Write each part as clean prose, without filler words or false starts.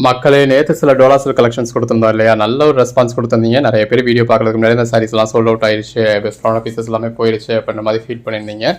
மக்களே நேற்று சில டோலா சில்க் கலெக்ஷன்ஸ் கொடுத்துருந்தோம் இல்லையா, நல்ல ஒரு ரெஸ்பான்ஸ் கொடுத்துருந்தீங்க. நிறைய பேர் வீடியோ பார்க்கறதுக்கு முன்னாடி இந்த சாரீஸ்லாம் சோல்ட் அவுட் ஆயிடுச்சு, பெஸ்ட்டான பீசஸ் எல்லாமே போயிடுச்சு அப்படின்ற மாதிரி ஃபீல் பண்ணியிருந்தீங்க.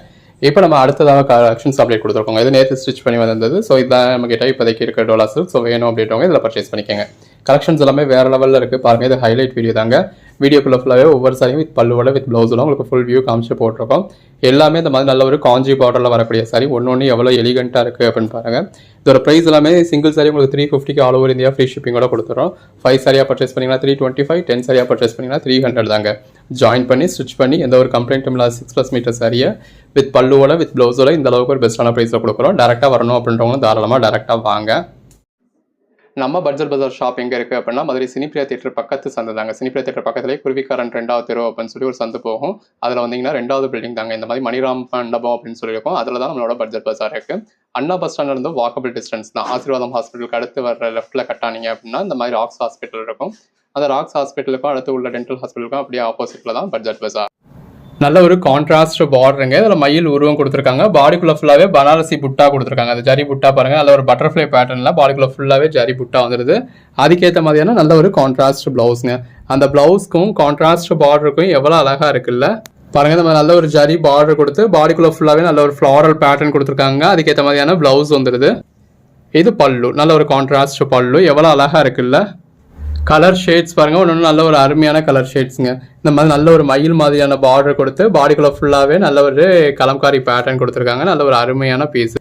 இப்போ நம்ம அடுத்ததாக கலெக்ஷன்ஸ் அப்டேட் கொடுத்துருக்கோங்க. இது நேற்று ஸ்டிச் பண்ணி வந்தது. ஸோ இதான் நம்ம கிட்ட இப்போதைக்கு இருக்க டோலா சில்க். ஸோ வேணும் அப்படின்றவங்க இதில் பர்ச்சேஸ் பண்ணிக்கோங்க. கலெக்ஷன்ஸ் எல்லாமே வேறு லெவலில் இருக்குது பாருங்கள். இது ஹைலைட் வீடியோ தாங்க. வீடியோக்குள்ளே ஃபுல்லாகவே ஒவ்வொரு சாரியும் வித் பல்லுவோட வித் ப்ளவுஸோட உங்களுக்கு ஃபுல் வியூ காமிச்சு போட்டிருக்கோம். எல்லாமே இந்த மாதிரி நல்ல ஒரு காஞ்சி பார்டரில் வரக்கூடிய சாரி ஒன்று எவ்வளோ எலிகண்ட்டாக இருக்குது அப்படின்னு பாருங்கள். இதோட ப்ரைஸ் எல்லாமே சிங்கிள் சாரி உங்களுக்கு 350 ஆல் ஓவர் இந்தியா ஃப்ரீ ஷிப்பிங்கோட கொடுத்துறோம். 5 சாரியாக பர்ச்சேஸ் பண்ணிங்கன்னா 325, 10 சாரியாக பர்ச்சேஸ் பண்ணிங்கன்னா 300 தாங்க. ஜாயின் பண்ணி ஸ்டிச் பண்ணி எந்த ஒரு கம்ப்ளைண்ட்டும் இல்லாத 6+ மீட்டர் சாரியை வித் பல்லுவோட வித் ப்ளவுஸோட இந்த அளவுக்கு ஒரு பெஸ்ட்டான ப்ரைஸில் கொடுக்குறோம். டேரெக்டாக வரணும் அப்படின்றவங்க தாராளமாக டேரெக்டாக வாங்க. நம்ம பட்ஜெட் பஜார் ஷாப் எங்கே இருக்குது அப்படின்னா மதுரை சினிப்ரியா தியேட்டர் பக்கத்து சந்து தாங்க. சினிப்ரியா தியேட்டர் பக்கத்துலேயே குருவிக்காரன் 2வது தெரு அப்படின்னு சொல்லி ஒரு சந்து போகும். அதில் வந்தீங்கன்னா 2வது பில்டிங் தாங்க. இந்த மாதிரி மணிராம் மண்டபம் அப்படின்னு சொல்லியிருக்கோம். அதில் தான் நம்மளோட பட்ஜெட் பஜார் இருக்குது. அண்ணா பஸ் ஸ்டாண்ட்ல இருந்து வாக்கபிள் டிஸ்டன்ஸ் தான். ஆசீர்வாதம் ஹாஸ்பிட்டலுக்கு அடுத்து வர லெஃப்ட்டில் கட்டானீங்க அப்படின்னா இந்த மாதிரி ராக்ஸ் ஹாஸ்பிட்டல் இருக்கும். அந்த ராக்ஸ் ஹாஸ்பிட்டலுக்கும் அடுத்து உள்ள டென்டல் ஹாஸ்பிட்டலுக்கும் அப்படியே ஆப்போசிட்டில் தான் பட்ஜெட் பஜார். நல்ல ஒரு கான்ட்ராஸ்ட் பார்டருங்க. இதில் மயில் உருவம் கொடுத்துருக்காங்க. பாடிக்குள்ளே ஃபுல்லாகவே பனாரசி புட்டா கொடுத்துருக்காங்க. அது ஜரி புட்டா பாருங்கள். அதில் ஒரு பட்டர்ஃப்ளை பேட்டர்னில் பாடிக்குள்ளே ஃபுல்லாகவே ஜரி புட்டா வந்துடுது. அதுக்கேற்ற மாதிரியான நல்ல ஒரு கான்ட்ராஸ்ட் ப்ளவுஸுங்க. அந்த ப்ளவுஸ்க்கும் கான்ட்ராஸ்ட் பார்டருக்கும் எவ்வளோ அழகாக இருக்குல்ல பாருங்கள். நம்ம நல்ல ஒரு ஜரி பார்டர் கொடுத்து பாடிக்குள்ளே ஃபுல்லாகவே நல்ல ஒரு ஃப்ளாரல் பேட்டர்ன் கொடுத்துருக்காங்க. அதுக்கேற்ற மாதிரியான ப்ளவுஸ் வந்துடுது. இது பல்லு, நல்ல ஒரு கான்ட்ராஸ்ட் பல்லு. எவ்வளோ அழகாக இருக்குல்ல. கலர் ஷேட்ஸ் பாருங்கள். ஒன்று நல்ல ஒரு அருமையான கலர் ஷேட்ஸுங்க. இந்த மாதிரி நல்ல ஒரு மயில் மாதிரியான பார்டர் கொடுத்து பாடிக்குள்ளே ஃபுல்லாகவே நல்ல ஒரு கலம்காரி பேட்டர்ன் கொடுத்துருக்காங்க. நல்ல ஒரு அருமையான பீஸ்.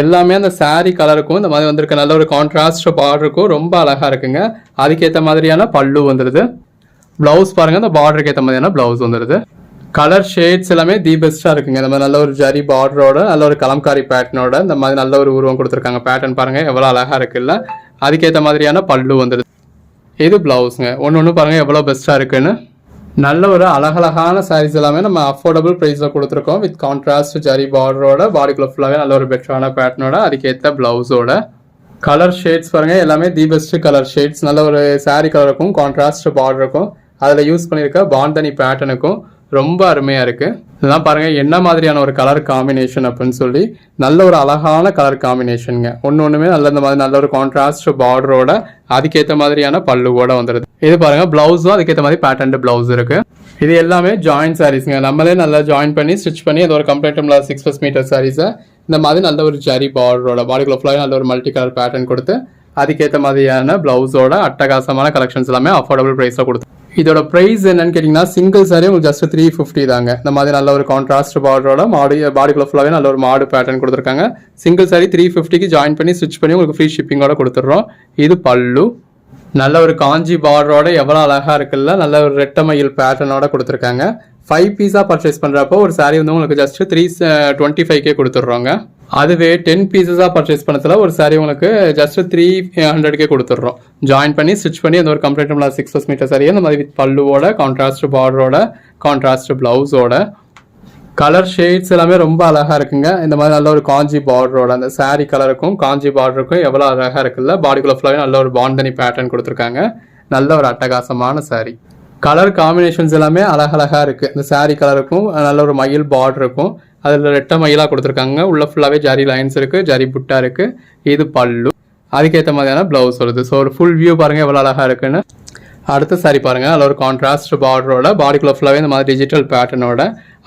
எல்லாமே அந்த சாரீ கலருக்கும் இந்த மாதிரி வந்திருக்க நல்ல ஒரு கான்ட்ராஸ்ட் பார்டருக்கும் ரொம்ப அழகாக இருக்குங்க. அதுக்கேற்ற மாதிரியான பல்லு வந்துடுது. ப்ளவுஸ் பாருங்கள். அந்த பார்டருக்கு ஏற்ற மாதிரியான ப்ளவுஸ் வந்துடுது. கலர் ஷேட்ஸ் எல்லாமே தி பெஸ்ட்டாக இருக்குங்க. இந்த மாதிரி நல்ல ஒரு ஜரி பார்டரோட நல்ல ஒரு கலம்காரி பேட்டர்னோட இந்த மாதிரி நல்ல ஒரு உருவம் கொடுத்துருக்காங்க. பேட்டர்ன் பாருங்கள் எவ்வளோ அழகாக இருக்குல்ல. அதுக்கேற்ற மாதிரியான பல்லு வந்துடுது. இது ப்ளவுஸுங்க. ஒன்று பாருங்கள் எவ்வளோ பெஸ்ட்டாக இருக்குன்னு. நல்ல ஒரு அழகழகான சாரீஸ் எல்லாமே நம்ம அஃபோர்டபுள் ப்ரைஸில் கொடுத்துருக்கோம். வித் கான்ட்ராஸ்ட் ஜரி பார்டரோட பாடிக்குள்ளே ஃபுல்லாகவே நல்ல ஒரு பெட்டரான பேட்டர்னோட அதுக்கேற்ற ப்ளவுஸோட. கலர் ஷேட்ஸ் பாருங்கள் எல்லாமே தி பெஸ்ட் கலர் ஷேட்ஸ். நல்ல ஒரு சாரீ கலருக்கும் கான்ட்ராஸ்ட் பார்டருக்கும் அதில் யூஸ் பண்ணியிருக்க பாந்தனி பேட்டர்னுக்கும் ரொம்ப அருமையாக இருக்குது. இதெல்லாம் பாருங்கள் என்ன மாதிரியான ஒரு கலர் காம்பினேஷன் அப்படின்னு சொல்லி நல்ல ஒரு அழகான கலர் காம்பினேஷனுங்க. ஒன்றுமே நல்ல இந்த மாதிரி நல்ல ஒரு கான்ட்ராஸ்ட் பார்டரோட அதுக்கேற்ற மாதிரியான பல்லுவோட வந்துடுது. இது பாருங்கள் ப்ளவுஸும் அதுக்கேற்ற மாதிரி பேட்டர்ன் ப்ளவுஸ் இருக்குது. இது எல்லாமே ஜாயின் சாரீஸுங்க. நம்மளே நல்லா ஜாயின் பண்ணி ஸ்டிச் பண்ணி அது ஒரு கம்ப்ளீட் 6+ மீட்டர் சாரீஸை இந்த மாதிரி நல்ல ஒரு ஜரி பார்டரோட பாடிக்குள்ள ஃபுல்லாக நல்ல ஒரு மல்டி கலர் பேட்டர்ன் கொடுத்து அதுக்கேற்ற மாதிரியான ப்ளவுஸோட அட்டகாசமான கலெக்ஷன்ஸ் எல்லாமே அஃபோர்டபுள் ப்ரைஸில் கொடுத்து. இதோட ப்ரைஸ் என்னன்னு கேட்டிங்கன்னா சிங்கிள் சாரி உங்களுக்கு ஜஸ்ட் 350 தாங்க. இந்த மாதிரி நல்ல ஒரு கான்ட்ராஸ்ட் பார்டரோட பாடிக்குள்ள ஃபுல்லாகவே நல்ல ஒரு மாடு பேட்டர்ன் கொடுத்துருக்காங்க. சிங்கிள் சாரி 350க்கு ஜாயின் பண்ணி ஸ்டிச் பண்ணி உங்களுக்கு ஃப்ரீ ஷிப்பிங்கோட கொடுத்துட்றோம். இது பல்லு. நல்ல ஒரு காஞ்சி பார்டரோட எவ்வளோ அழகாக இருக்குல்ல. நல்ல ஒரு ரெட்டை மயில் பேட்டர்னோட கொடுத்துருக்காங்க. 5 பீஸாக பர்ச்சேஸ் பண்ணுறப்போ ஒரு சாரி வந்து உங்களுக்கு ஜஸ்ட் 325 கொடுத்துட்றோங்க. அதுவே 10 பீசஸாக பர்ச்சேஸ் பண்ணதில் ஒரு சாரி உங்களுக்கு ஜஸ்ட் 300 கொடுத்துட்றோம். ஜாயின் பண்ணி ஸ்டிச் பண்ணி அந்த ஒரு கம்ப்ளீட் 6+ மீட்டர் சாரியை இந்த மாதிரி வித் பல்லுவோட கான்ட்ராஸ்ட் பார்டரோட கான்ட்ராஸ்ட் ப்ளவுஸோட. கலர் ஷேட்ஸ் எல்லாமே ரொம்ப அழகாக இருக்குங்க. இந்த மாதிரி நல்ல ஒரு காஞ்சி பார்டரோட அந்த சாரீ கலருக்கும் காஞ்சி பார்டருக்கும் எவ்வளோ அழகாக இருக்குல்ல. பாடிக்குள்ள ஃபுல்லாகவே நல்ல ஒரு பாந்தனி பேட்டர்ன் கொடுத்துருக்காங்க. நல்ல ஒரு அட்டகாசமான சாரீ. கலர் காம்பினேஷன்ஸ் எல்லாமே அழகழகாக இருக்குது. இந்த சாரீ கலருக்கும் நல்ல ஒரு மயில் பார்டருக்கும் அதில் ரெட்டை மயிலாக கொடுத்துருக்காங்க. உள்ள ஃபுல்லாகவே ஜரி லைன்ஸ் இருக்குது, ஜரி புட்டா இருக்குது. இது பல்லு. அதுக்கேற்ற மாதிரியான ப்ளவுஸ் வருது. ஸோ ஒரு ஃபுல் வியூ பாருங்கள் எவ்வளோ அழகாக இருக்குன்னு. அடுத்த சாரி பாருங்கள். அதில் ஒரு கான்ட்ராஸ்ட் பார்டரோட பாடிக்குள்ள ஃபுல்லாகவே இந்த மாதிரி டிஜிட்டல் பேட்டர்னோட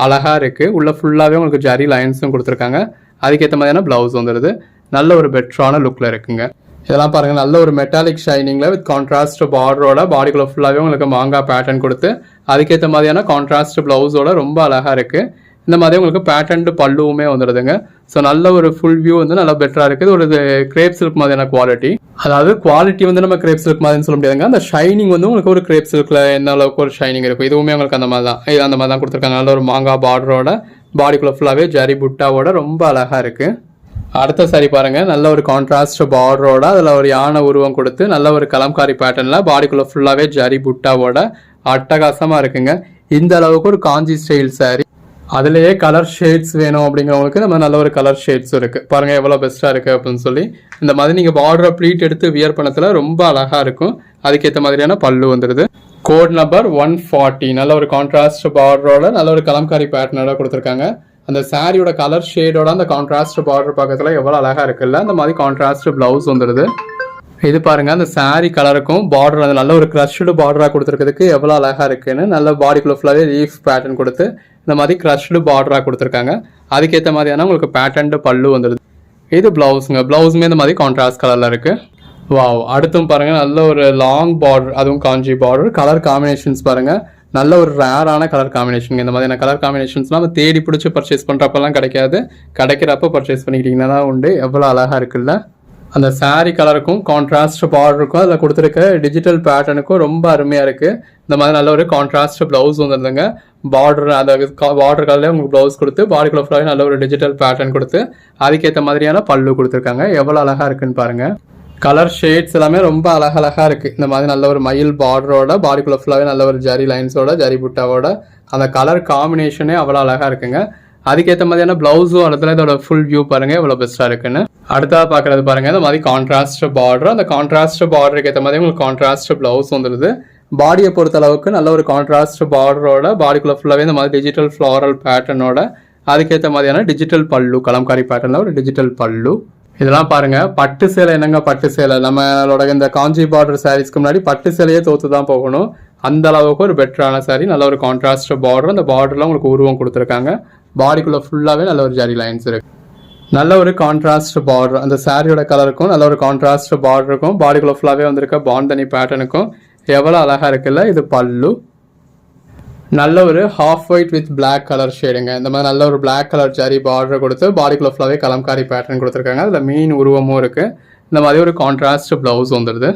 அழகாக இருக்குது. உள்ள ஃபுல்லாகவே உங்களுக்கு ஜரி லைன்ஸும் கொடுத்துருக்காங்க. அதுக்கேற்ற மாதிரியான ப்ளவுஸ் வந்துடுது. நல்ல ஒரு பெட்டரான லுக்கில் இருக்குங்க. இதெல்லாம் பாருங்கள் நல்ல ஒரு மெட்டாலிக் ஷைனிங்கில் வித் கான்ட்ராஸ்ட் பார்டரோட பாடிக்குள்ள ஃபுல்லாகவே உங்களுக்கு மாங்காய் பேட்டர்ன் கொடுத்து அதுக்கேற்ற மாதிரியான கான்ட்ராஸ்ட் ப்ளவுஸோட ரொம்ப அழகாக இருக்குது. இந்த மாதிரி உங்களுக்கு பேட்டர்ன் பல்லுவுமே வந்துடுதுங்க. ஸோ நல்ல ஒரு ஃபுல் வியூ வந்து நல்லா பெட்டராக இருக்குது. ஒரு கிரேப் சில்க் மாதிரியான குவாலிட்டி. அதாவது குவாலிட்டி வந்து நம்ம கிரேப் சில்க் மாதிரின்னு சொல்ல முடியாதுங்க. அந்த ஷைனிங் வந்து உங்களுக்கு ஒரு கிரேப் சில்கில் என்ன அளவுக்கு ஒரு ஷைனிங் இருக்கும் இதுவுமே உங்களுக்கு அந்த மாதிரி தான் கொடுத்துருக்காங்க. நல்ல ஒரு மாங்காய் பார்டரோட பாடிக்குள்ள ஃபுல்லாகவே ஜரி புட்டாவோட ரொம்ப அழகாக இருக்குது. அடுத்த சாரி பாருங்கள். நல்ல ஒரு கான்ட்ராஸ்ட் பார்டரோட அதில் ஒரு யானை உருவம் கொடுத்து நல்ல ஒரு கலம்காரி பேட்டர்னில் பாடிக்குள்ள ஃபுல்லாகவே ஜரி புட்டாவோட அட்டகாசமாக இருக்குங்க. இந்த அளவுக்கு ஒரு காஞ்சி ஸ்டைல் சாரி. அதுலேயே கலர் ஷேட்ஸ் வேணும் அப்படிங்கிறவங்களுக்கு நம்ம நல்ல ஒரு கலர் ஷேட்ஸும் இருக்குது. பாருங்கள் எவ்வளோ பெஸ்ட்டாக இருக்குது அப்படின்னு சொல்லி. இந்த மாதிரி நீங்கள் பார்டரை ப்ளீட் எடுத்து வியர் பண்ணத்தில் ரொம்ப அழகாக இருக்கும். அதுக்கேற்ற மாதிரியான பல்லு வந்துடுது. Code number 140. நல்ல ஒரு கான்ட்ராஸ்ட் பார்டரோட நல்ல ஒரு கலம்காரி பேட்டர்னோட கொடுத்துருக்காங்க. அந்த சாரியோட கலர் ஷேடோட அந்த கான்ட்ராஸ்ட் பார்டர் பக்கத்தில் எவ்வளோ அழகாக இருக்குல்ல. அந்த மாதிரி கான்ட்ராஸ்ட் ப்ளவுஸ் வந்துடுது. இது பாருங்க அந்த saree கலருக்கும் பார்டர் அந்த நல்ல ஒரு க்ரஷ்டு பார்டராக கொடுத்துருக்கிறதுக்கு எவ்வளோ அழகாக இருக்குன்னு நல்ல பாடிக்குள்ள ஃபுல்லாகவே லீஃப் பேட்டர்ன் கொடுத்து இந்த மாதிரி க்ரஷ்டு பார்டராக கொடுத்துருக்காங்க. அதுக்கேற்ற மாதிரியான உங்களுக்கு பேட்டர்ன்டு பல்லு வந்துடுது. இது ப்ளவுஸுங்க. ப்ளவுஸுமே இந்த மாதிரி கான்ட்ராஸ்ட் கலரில் இருக்குது. வாவ். அடுத்தும் பாருங்கள் நல்ல ஒரு லாங் பார்டர், அதுவும் காஞ்சி பார்டர். கலர் காம்பினேஷன்ஸ் பாருங்கள் நல்ல ஒரு ரேரான கலர் காம்பினேஷன். இந்த மாதிரியான கலர் காம்பினேஷன்ஸ்லாம் நம்ம தேடி பிடிச்சி பர்ச்சேஸ் பண்ணுறப்பெல்லாம் கிடைக்காது. கிடைக்கிறப்ப பர்ச்சேஸ் பண்ணிக்கிட்டிங்கன்னா தான் உண்டு. எவ்வளோ அழகாக இருக்குல்ல. அந்த saree கலருக்கும் கான்ட்ராஸ்ட் பார்டருக்கும் அதில் கொடுத்துருக்க டிஜிட்டல் பேட்டர்னுக்கும் ரொம்ப அருமையாக இருக்குது. இந்த மாதிரி நல்ல ஒரு கான்ட்ராஸ்ட் ப்ளவுஸ் வந்துருந்துங்க. பார்டர் அந்த பார்டர் கலர்லேயே உங்களுக்கு ப்ளவுஸ் கொடுத்து பாடிக்குள்ள ஃபுல்லாகவே நல்ல ஒரு டிஜிட்டல் பேட்டர்ன் கொடுத்து அதுக்கேற்ற மாதிரியான பல்லு கொடுத்துருக்காங்க. எவ்வளோ அழகாக இருக்குன்னு பாருங்கள். கலர் ஷேட்ஸ் எல்லாமே ரொம்ப அழகழகாக இருக்குது. இந்த மாதிரி நல்ல ஒரு மயில் பார்டரோட பாடிக்குள்ள ஃபுல்லாகவே நல்ல ஒரு ஜரி லைன்ஸோட ஜரி புட்டாவோட அந்த கலர் காம்பினேஷனே அவ்வளோ அழகாக இருக்குங்க. அதுக்கேற்ற மாதிரியான ப்ளவுஸும் இடத்துல இதோட ஃபுல் வியூ பாருங்கள் எவ்வளோ பெஸ்ட்டாக இருக்குன்னு. அடுத்ததாக பார்க்குறது பாருங்கள் இந்த மாதிரி கான்ட்ராஸ்ட் பார்டர். அந்த கான்ட்ராஸ்ட் பார்டருக்கு ஏற்ற மாதிரி உங்களுக்கு கான்ட்ராஸ்ட் ப்ளவுஸ் வந்துடுது. பாடியை பொறுத்த அளவுக்கு நல்ல ஒரு கான்ட்ராஸ்ட் பார்டரோட பாடிக்குள்ள ஃபுல்லாகவே இந்த மாதிரி டிஜிட்டல் ஃப்ளாரல் பேட்டர்னோட அதுக்கேற்ற மாதிரியான டிஜிட்டல் பல்லு, கலம்காரி பேட்டர்னில் ஒரு டிஜிட்டல் பல்லு. இதெல்லாம் பாருங்க பட்டு சேலை. என்னங்க பட்டு சேலை, நம்மளோட இந்த காஞ்சி பார்டர் சாரீஸ்க்கு முன்னாடி பட்டு சேலையே தோற்று தான் போகணும். அந்த அளவுக்கு ஒரு பெட்டரான சாரீ. நல்ல ஒரு கான்ட்ராஸ்ட் பார்டர். அந்த பார்டரில் உங்களுக்கு உருவம் கொடுத்துருக்காங்க. பாடிக்குள்ளே ஃபுல்லாகவே நல்ல ஒரு ஜரி லைன்ஸ் இருக்கு. நல்ல ஒரு கான்ட்ராஸ்ட் பார்டர். அந்த சாரியோட கலருக்கும் நல்ல ஒரு கான்ட்ராஸ்ட் பார்டருக்கும் பாடிக்குள்ளே ஃபுல்லாகவே வந்திருக்க பாந்தனி பேட்டர்னுக்கும் எவ்வளோ அழகாக இருக்குல்ல. இது பல்லு. நல்ல ஒரு half white with black colour ஷேடுங்க. இந்த மாதிரி நல்ல ஒரு பிளாக் கலர் ஜரி பார்டர் கொடுத்து பாடிக்குள்ள ஃபுல்லாகவே கலம்காரி பேட்டர்ன் கொடுத்துருக்காங்க. அதில் மீன் உருவமும் இருக்குது. இந்த மாதிரி ஒரு கான்ட்ராஸ்ட் ப்ளவுஸ் வந்துடுது.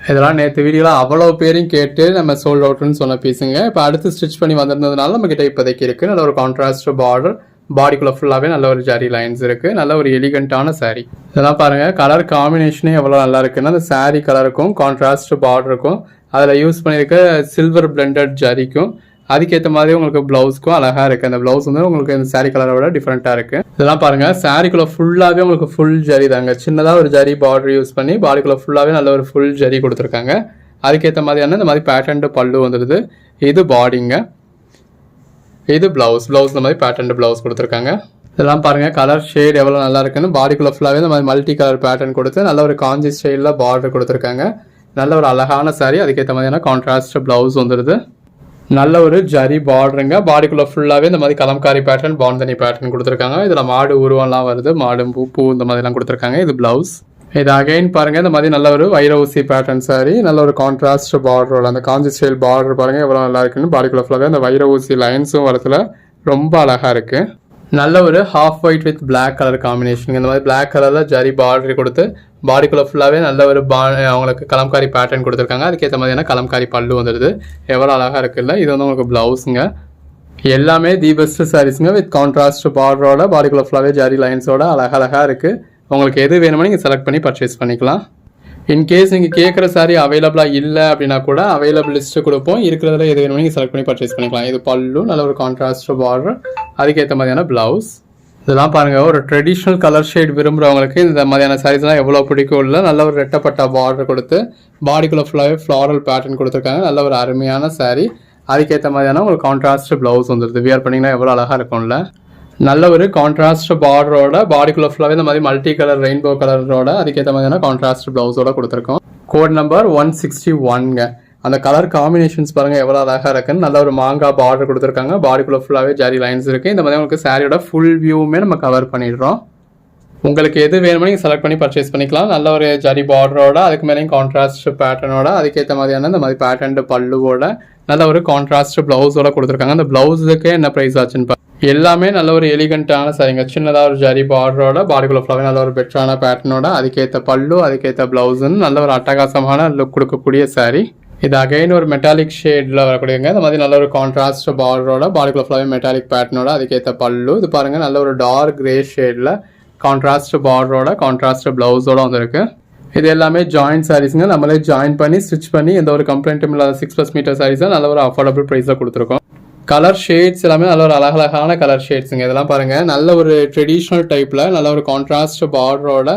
இதெல்லாம் நேற்று வீடியோவில் அவ்வளோ பேரையும் கேட்டு நம்ம சோல்ட் அவுட்னு சொன்ன பீஸுங்க. இப்போ அடுத்து ஸ்டிச் பண்ணி வந்திருந்ததுனால நம்மக்கிட்ட இப்போதைக்கு இருக்குது. நல்ல ஒரு கான்ட்ராஸ்ட் பார்டர். பாடிக்குள்ளே ஃபுல்லாகவே நல்ல ஒரு ஜரி லைன்ஸ் இருக்குது. நல்ல ஒரு எலிகண்டான சாரீ. இதெல்லாம் பாருங்கள் கலர் காம்பினேஷனே எவ்வளோ நல்லா இருக்குன்னா அந்த சாரீ கலருக்கும் கான்ட்ராஸ்ட் பார்டருக்கும் அதில் யூஸ் பண்ணியிருக்க சில்வர் பிளெண்டட் ஜரிக்கும் அதுக்கேற்ற மாதிரி உங்களுக்கு ப்ளவுஸ்க்கும் அழகாக இருக்குது. அந்த ப்ளவுஸ் வந்து உங்களுக்கு இந்த சாரீ கலரோட டிஃப்ரெண்ட்டாக இருக்குது. இதெல்லாம் பாருங்கள் சாரீக்குள்ளே ஃபுல்லாகவே உங்களுக்கு ஃபுல் ஜரி தாங்க. சின்னதாக ஒரு ஜரி பார்டர் யூஸ் பண்ணி பாடிக்குள்ளே ஃபுல்லாகவே நல்ல ஒரு ஃபுல் ஜரி கொடுத்துருக்காங்க. அதுக்கேற்ற மாதிரியான இந்த மாதிரி பேட்டர்ன்டு பல்லு வந்துடுது. இது பாடிங்க. இது ப்ளவுஸ். இந்த மாதிரி பேட்டர்ன்டு ப்ளவுஸ் கொடுத்துருக்காங்க. இதெல்லாம் பாருங்கள் கலர் ஷேட் எவ்வளோ நல்லா இருக்குன்னு. பாடிக்குள்ளே ஃபுல்லாகவே இந்த மாதிரி மல்டி கலர் பேட்டர்ன் கொடுத்து நல்ல ஒரு காஞ்சி ஸ்டைலில் பார்டர் கொடுத்துருக்காங்க. நல்ல ஒரு அழகான சாரீ. அதுக்கேற்ற மாதிரியான கான்ட்ராஸ்ட் ப்ளவுஸ் வந்துடுது. நல்ல ஒரு ஜரி பார்டருங்க. பாடிக்குள்ளே ஃபுல்லாகவே இந்த மாதிரி கலம்காரி பேட்டர்ன் பாந்தனி பேட்டர்ன் கொடுத்துருக்காங்க. இதில் மாடு உருவம்லாம் வருது. மாடு பூ இந்த மாதிரிலாம் கொடுத்துருக்காங்க. இது ப்ளவுஸ். இது அகைன் பாருங்கள் இந்த மாதிரி நல்ல ஒரு வைர ஊசி பேட்டர்ன் சாரி. நல்ல ஒரு கான்ட்ராஸ்ட் பார்டரோட அந்த காஞ்சி ஸ்டைல் பார்டர் பாருங்கள் எவ்வளோ நல்லா இருக்குன்னு. பாடிக்குள்ளே ஃபுல்லாகவே அந்த வைர ஊசி லைன்ஸும் வரத்துல ரொம்ப அழகாக இருக்குது. நல்ல ஒரு half white with black colour combination. இந்த மாதிரி பிளாக் கலரில் ஜரி பார்டர் கொடுத்து பாடிக்குள்ளே ஃபுல்லாகவே நல்ல ஒரு அவங்களுக்கு கலம்காரி பேட்டர்ன் கொடுத்துருக்காங்க. அதுக்கேற்ற மாதிரியான கலம்காரி பல்லு வந்துடுது. எவ்வளோ அழகாக இருக்குல்ல. இது வந்து உங்களுக்கு ப்ளவுஸுங்க. எல்லாமே தி பெஸ்ட் சாரீஸுங்க வித் கான்ட்ராஸ்ட் பார்டரோட பாடிக்குள்ளே ஃபுல்லாகவே ஜரி லைன்ஸோட அழகாக இருக்குது. உங்களுக்கு எது வேணுமோ நீங்கள் செலக்ட் பண்ணி பர்ச்சேஸ் பண்ணிக்கலாம். இன்கேஸ் நீங்கள் கேட்குற சாரீ அவைலபிளாக இல்லை அப்படின்னா கூட அவைலபிள் லிஸ்ட்டு கொடுப்போம். இருக்கிறதுல எது வேணுமோ நீங்கள் செலக்ட் பண்ணி பர்ச்சேஸ் பண்ணிக்கலாம். இது பல்லு. நல்ல ஒரு கான்ட்ராஸ்ட் பார்டர். அதுக்கேற்ற மாதிரியான ப்ளவுஸ். இதெல்லாம் பாருங்கள் ஒரு ட்ரெடிஷ்னல் கலர் ஷேட் விரும்புகிறவங்களுக்கு இந்த மாதிரியான சாரீஸ்லாம் எவ்வளோ பிடிக்கும் இல்லை. நல்ல ஒரு ரெட்டப்பட்டா பார்டர் கொடுத்து பாடிக்குள்ளே ஃபுல்லாகவே ஃப்ளாரல் பேட்டர்ன் கொடுத்துருக்காங்க. நல்ல ஒரு அருமையான சாரீ. அதுக்கேற்ற மாதிரியான உங்களுக்கு கான்ட்ராஸ்ட் ப்ளவுஸ் வந்துடுது. வியர் பண்ணிங்கன்னா எவ்வளோ அழகாக இருக்கும்ல. நல்ல ஒரு கான்ட்ராஸ்ட் பார்டரோட பாடிக்குள்ளே ஃபுல்லாகவே இந்த மாதிரி மல்டி கலர் ரெயின்போ கலரோட அதுக்கேற்ற மாதிரியான கான்ட்ராஸ்ட் ப்ளவுஸோட கொடுத்துருக்கோம். கோட் நம்பர் 161ங்க. அந்த கலர் காம்பினேஷன்ஸ் பாருங்கள் எவ்வளோ அழகாக இருக்குன்னு. நல்ல ஒரு மாங்காய் பார்டர் கொடுத்துருக்காங்க. பாடிக்குள்ளே ஃபுல்லாகவே ஜரி லைன்ஸ் இருக்குது. இந்த மாதிரி உங்களுக்கு சாரியோட ஃபுல் வியூவுமே நம்ம கவர் பண்ணிடுறோம். உங்களுக்கு எது வேணுமோ நீங்கள் செலக்ட் பண்ணி பர்ச்சேஸ் பண்ணிக்கலாம். நல்ல ஒரு ஜரி பார்டரோட அதுக்கு மேலேயும் கான்ட்ராஸ்ட் பேட்டர்னோட அதுக்கேற்ற மாதிரியான இந்த மாதிரி பேட்டர்ன்டு பல்லுவோட நல்ல ஒரு கான்ட்ராஸ்ட் ப்ளவுஸோட கொடுத்துருக்காங்க. அந்த ப்ளவுஸுக்கு என்ன ப்ரைஸ் ஆச்சுன்னு எல்லாமே நல்ல ஒரு எலிகண்டான சாரிங்க. சின்னதாக ஒரு ஜரி பார்டரோட பாடிக்குள்ள ஃபுல்லாகவே நல்ல ஒரு பெட்டரான பேட்டர்னோட அதுக்கேற்ற பல்லு அதுக்கேற்ற ப்ளவுஸுன்னு நல்ல ஒரு அட்டகாசமான லுக் கொடுக்கக்கூடிய சாரீ. இது அகைன் ஒரு மெட்டாலிக் ஷேடில் வரக்கூடியங்க. இந்த மாதிரி நல்ல ஒரு கான்ட்ராஸ்ட் பார்டரோட பாடிக்குள்ள ஃபுல்லாகவே மெட்டாலிக் பேட்டர்னோட அதுக்கேற்ற பல்லு. இது பாருங்கள் நல்ல ஒரு டார்க் கிரே ஷேடில் கான்ட்ராஸ்ட் பார்டரோட கான்ட்ராஸ்ட் ப்ளவுஸோட வந்துருக்கு. இது எல்லாமே ஜாயின்ட் சாரீஸுங்க. நம்மளே ஜாயின் பண்ணி ஸ்டிச் பண்ணி எந்த ஒரு கம்ப்ளைண்ட்டும் இல்லாத 6+ மீட்டர் சாரீஸாக நல்ல ஒரு அஃபோர்டபுள் ப்ரைஸில் கொடுத்துருக்கோம். கலர் ஷேட்ஸ் எல்லாமே நல்ல ஒரு அழகழகான கலர் ஷேட்ஸுங்க. இதெல்லாம் பாருங்கள் நல்ல ஒரு ட்ரெடிஷ்னல் டைப்பில் நல்ல ஒரு கான்ட்ராஸ்ட் பார்டரோட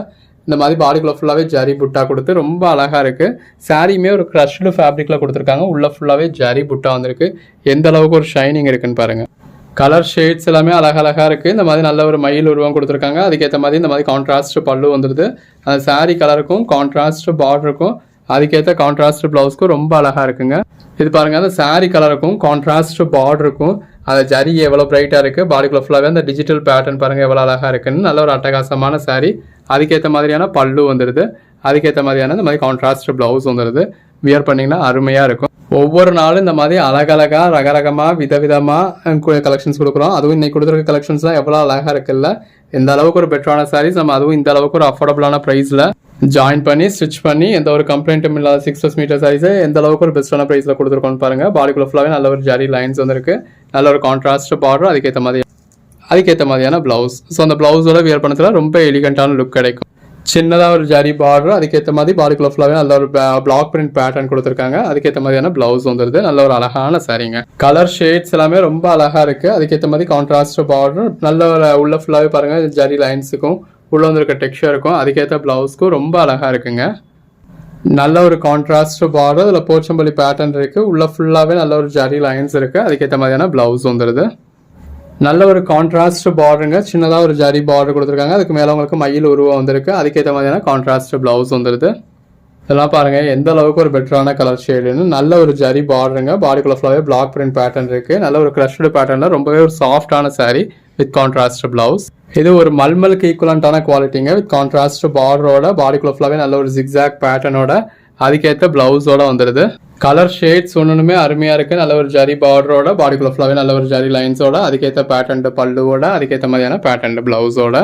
இந்த மாதிரி பாடிக்குள்ள ஃபுல்லாகவே ஜரி புட்டா கொடுத்து ரொம்ப அழகாக இருக்குது. சாரியுமே ஒரு க்ரஷ்டு ஃபேப்ரிக்கில் கொடுத்துருக்காங்க. உள்ளே ஃபுல்லாகவே ஜரி புட்டா வந்திருக்கு. எந்த அளவுக்கு ஒரு ஷைனிங் இருக்குன்னு பாருங்கள். கலர் ஷேட்ஸ் எல்லாமே அழகழகாக இருக்குது. இந்த மாதிரி நல்ல ஒரு மயில் உருவம் கொடுத்துருக்காங்க. அதுக்கேற்ற மாதிரி இந்த மாதிரி கான்ட்ராஸ்ட் பல்லு வந்துடுது. அந்த சாரீ கலருக்கும் கான்ட்ராஸ்ட் பார்டருக்கும் அதுக்கேற்ற கான்ட்ராஸ்ட் ப்ளவுஸ்க்கும் ரொம்ப அழகாக இருக்குங்க. இது பாருங்கள், அந்த சாரீ கலருக்கும் கான்ட்ராஸ்ட் பார்டருக்கும் அந்த ஜரி எவ்வளோ பிரைட்டாக இருக்குது, பாடிக்குள்ள ஃபுல்லாகவே அந்த டிஜிட்டல் பேட்டர்ன் பாருங்கள் எவ்வளோ அழகாக இருக்குன்னு. நல்ல ஒரு அட்டகாசமான சாரீ. அதுக்கேற்ற மாதிரியான பல்லு வந்துடுது. அதுக்கேற்ற மாதிரியான இந்த மாதிரி கான்ட்ராஸ்ட் ப்ளவுஸ் வந்துடுது. வியர் பண்ணிங்கன்னா அருமையாக இருக்கும். ஒவ்வொரு நாளும் இந்த மாதிரி அழகழகாக ரகரகமாக விதவிதமாக கலெக்ஷன்ஸ் கொடுக்குறோம். அதுவும் இன்னைக்கு கொடுத்துருக்க கலெக்ஷன்ஸ்லாம் எவ்வளோ அழகாக இருக்குல்ல. எந்த அளவுக்கு ஒரு பெட்டரான சாரீஸ் நம்ம அதுவும் இந்த அளவுக்கு ஒரு அஃபோர்டபுளான ப்ரைஸில் ஜாயின் பண்ணி ஸ்டிச் பண்ணி எந்த ஒரு கம்ப்ளைண்ட்டும் இல்லாத 6 மீட்டர் சாரீஸை எந்த அளவுக்கு ஒரு பெஸ்ட்டான ப்ரைஸில் கொடுத்துருக்கோன்னு பாருங்கள். பாடிக்குள்ள ஃபுல்லாகவே நல்ல ஒரு ஜரி லைன்ஸ் வந்துருக்கு. நல்ல ஒரு கான்ட்ராஸ்ட் பார்டர், அதுக்கேற்ற மாதிரியான ப்ளவுஸ். ஸோ அந்த ப்ளவுஸோட வியர் பண்ணத்தில் ரொம்ப எலிகண்டான லுக் கிடைக்கும். சின்னதாக ஒரு ஜரி பார்டர், அதுக்கேற்ற மாதிரி பாடிக்குள்ள ஃபுல்லாகவே நல்ல ஒரு பிளாக் பிரிண்ட் பேட்டர்ன் கொடுத்துருக்காங்க. அதுக்கேற்ற மாதிரியான ப்ளவுஸ் வந்துடுது. நல்ல ஒரு அழகான சாரீங்க. கலர் ஷேட்ஸ் எல்லாமே ரொம்ப அழகாக இருக்குது. அதுக்கேற்ற மாதிரி கான்ட்ராஸ்ட் பார்டர், நல்ல ஒரு உள்ள ஃபுல்லாகவே பாருங்கள் ஜரி லைன்ஸுக்கும் உள்ள வந்துருக்க டெக்ஸ்சருக்கும் அதுக்கேற்ற ப்ளவுஸ்க்கும் ரொம்ப அழகாக இருக்குங்க. நல்ல ஒரு கான்ட்ராஸ்ட் பார்டர், அதில் போச்சம்பள்ளி பேட்டர்ன் இருக்குது. உள்ள ஃபுல்லாகவே நல்ல ஒரு ஜரி லைன்ஸ் இருக்குது. அதுக்கேற்ற மாதிரியான ப்ளவுஸ் வந்துடுது. நல்ல ஒரு கான்ட்ராஸ்ட் பார்டருங்க. சின்னதாக ஒரு ஜரி பார்டர் கொடுத்துருக்காங்க. அதுக்கு மேலே உங்களுக்கு மயில் உருவம் வந்திருக்கு. அதுக்கேற்ற மாதிரியான கான்ட்ராஸ்ட் ப்ளவுஸ் வந்துடுது. இதெல்லாம் பாருங்கள் எந்த அளவுக்கு ஒரு பெட்டரான கலர் ஷேடுன்னு. நல்ல ஒரு ஜரி பார்டருங்க. பாடிக்குள்ள ஃபுல்லாகவே பிளாக் பிரிண்ட் பேட்டர்ன் இருக்குது. நல்ல ஒரு க்ரஷ்டு பேட்டர்னில் ரொம்பவே ஒரு சாஃப்டான சாரீ வித் கான்ட்ராஸ்ட் ப்ளவுஸ். இது ஒரு மல்மலுக்கு ஈக்குவலண்டான குவாலிட்டிங்க. வித் கான்ட்ராஸ்ட் பார்டரோட பாடிக்குள்ள ஃபுல்லாகவே நல்ல ஒரு ஜிக்ஸாக் பேட்டர்னோட அதுக்கேற்ற ப்ளவுஸோட வந்துடுது. கலர் ஷேட்ஸ் ஒன்றுமே அருமையாக இருக்குது. நல்ல ஒரு ஜரி பார்டரோட பாடிக்குள்ள ஃபுல்லாகவே நல்ல ஒரு ஜரி லைன்ஸோட அதுக்கேற்ற பேட்டர்ன் பல்லுவோட அதுக்கேற்ற மாதிரியான பேட்டர்ன் ப்ளவுஸோட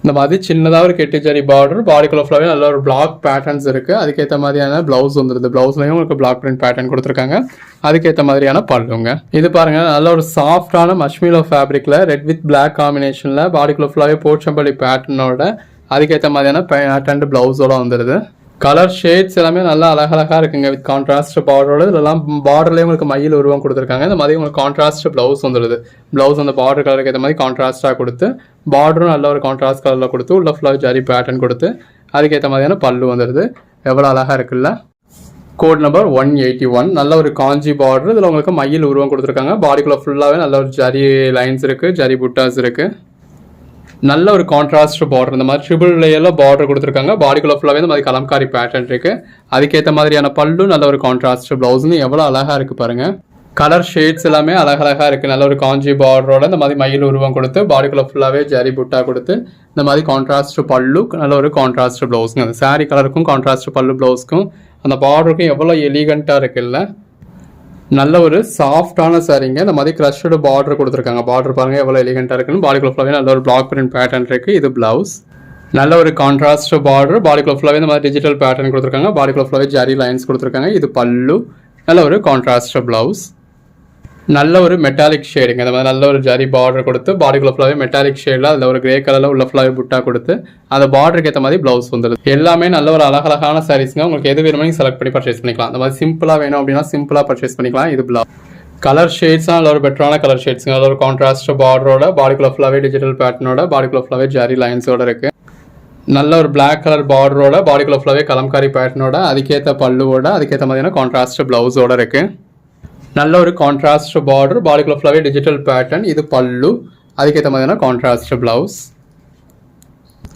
இந்த மாதிரி சின்னதாக ஒரு கெட்டி ஜரி பார்டர், பாடிக்குள்ள ஃபுல்லாகவே நல்ல ஒரு பிளாக் பேட்டர்ன்ஸ் இருக்குது. அதுக்கேற்ற மாதிரியான ப்ளவுஸ் வந்துடுது. ப்ளவுஸ்லையும் உங்களுக்கு பிளாக் பிரிண்ட் பேட்டர்ன் கொடுத்துருக்காங்க. அதுக்கேற்ற மாதிரியான பல்லுங்க. இது பாருங்கள் நல்ல ஒரு சாஃப்டான மஷ்மிலோ ஃபேப்ரிக்கில் ரெட் வித் பிளாக் காம்பினேஷனில் பாடிக்குள்ள ஃபுல்லாகவே போச்சம்பள்ளி பேட்டர்னோட அதுக்கேற்ற மாதிரியான பேட்டர்ன் ப்ளவுஸோட வந்துடுது. கலர் ஷேட்ஸ் எல்லாமே நல்லா அழகழகாக இருக்குங்க. வித் கான்ட்ராஸ்ட் பார்டரோட இதெல்லாம் பார்டர்லேயே உங்களுக்கு மயில் உருவம் கொடுத்துருக்காங்க. இந்த மாதிரி உங்களுக்கு கான்ட்ராஸ்ட் ப்ளவுஸ் வந்துடுது. ப்ளவுஸ் அந்த பார்டர் கலருக்கு ஏற்ற மாதிரி கான்ட்ராஸ்ட்டாக கொடுத்து பார்டரும் நல்ல ஒரு கான்ட்ராஸ்ட் கலரில் கொடுத்து உள்ள ஃபுல்லாக ஜரி பேட்டர்ன் கொடுத்து அதுக்கேற்ற மாதிரியான பல்லு வந்துடுது. எவ்வளோ அழகாக இருக்குல்ல. Code number 181. நல்ல ஒரு காஞ்சி பார்டர். இதில் உங்களுக்கு மயில் உருவம் கொடுத்துருக்காங்க. பாடிக்குள்ள ஃபுல்லாகவே நல்ல ஒரு ஜரி லைன்ஸ் இருக்குது. ஜரி புட்டாஸ் இருக்குது. நல்ல ஒரு கான்ட்ராஸ்ட் பார்டர், இந்த மாதிரி ட்ரிபிள் லேயரில் பார்டர் கொடுத்துருக்காங்க. பாடிக்குள்ள ஃபுல்லாகவே இந்த மாதிரி கலம்காரி பேட்டர்ன் இருக்குது. அதுக்கேற்ற மாதிரியான பல்லு, நல்ல ஒரு கான்ட்ராஸ்ட் ப்ளவுஸ்னு எவ்வளோ அழகாக இருக்குது பாருங்கள். கலர் ஷேட்ஸ் எல்லாமே அழகழகாக இருக்குது. நல்ல ஒரு காஞ்சி பார்டரோட இந்த மாதிரி மயில் உருவம் கொடுத்து பாடிக்குள்ள ஃபுல்லாகவே ஜரி புட்டா கொடுத்து இந்த மாதிரி கான்ட்ராஸ்ட் பல்லு, நல்ல ஒரு கான்ட்ராஸ்ட் ப்ளவுஸுங்க. அந்த சாரீ கலருக்கும் கான்ட்ராஸ்ட் பல்லு ப்ளவுஸ்க்கும் அந்த பார்டருக்கும் எவ்வளோ எலிகண்ட்டாக இருக்குல்ல. நல்ல ஒரு சாஃப்டான சாரீங்க. இந்த மாதிரி க்ரஷ்டு பார்டர் கொடுத்துருக்காங்க. பார்டர் பாருங்கள் எவ்வளோ எலிகண்ட்டாக இருக்குன்னு. பாடிக்குள்ள ஃபுல்லாகவே நல்ல ஒரு பிளாக் பிரிண்ட் பேட்டர்ன் இருக்குது. இது ப்ளவுஸ். நல்ல ஒரு கான்ட்ராஸ்ட் பார்டர், பாடிக்குள்ள ஃபுல்லாகவே இந்த மாதிரி டிஜிட்டல் பேட்டர்ன் கொடுத்துருக்காங்க. பாடிக்குள்ள ஃபுல்லாகவே ஜரி லைன்ஸ் கொடுத்துருக்காங்க. இது பல்லு. நல்ல ஒரு கான்ட்ராஸ்ட் ப்ளவுஸ். நல்ல ஒரு மெட்டாலிக் ஷேடுங்க. இந்த மாதிரி நல்ல ஒரு ஜரி பார்டர் கொடுத்து பாடிக்குள்ள ஃபுல்லாகவே மெட்டாலிக் ஷேடில் அதில் ஒரு கிரே கலரில் உள்ள ஃபுல்லாகவே புட்டா கொடுத்து அந்த பார்டருக்கு ஏற்ற மாதிரி ப்ளவுஸ் வந்துடுது. எல்லாமே நல்ல ஒரு அழகழகான சாரீஸ்ங்க. உங்களுக்கு எது வேணுமோ செலக்ட் பண்ணி பர்ச்சேஸ் பண்ணிக்கலாம். அந்த மாதிரி சிம்பிளாக வேணும் அப்படின்னா சிம்பிளாக பர்ச்சேஸ் பண்ணிக்கலாம். இது ப்ளவுஸ். கலர் ஷேட்ஸ்லாம் நல்ல ஒரு பெட்டரான கலர் ஷேட்ஸுங்க. நல்ல ஒரு கான்ட்ராஸ்ட் பார்டரோட பாடிக்குள்ள ஃபுல்லாகவே டிஜிட்டல் பேட்டர்னோட பாடிக்குள்ள ஃபுல்லாகவே ஜரி லைன்ஸோட இருக்குது. நல்ல ஒரு பிளாக் கலர் பார்டரோட பாடிக்குள்ள ஃபுல்லாகவே கலம்காரி பேட்டர்னோட அதுக்கேற்ற பல்லுவோட அதுக்கேற்ற மாதிரியான கான்ட்ராஸ்ட் ப்ளவுஸோட இருக்குது. நல்ல ஒரு கான்ட்ராஸ்ட் பார்டர், பாடிக்குள்ள ஃபுல்லாகவே டிஜிட்டல் பேட்டர்ன். இது பல்லு. அதுக்கேற்ற மாதிரியான கான்ட்ராஸ்ட் ப்ளவுஸ்.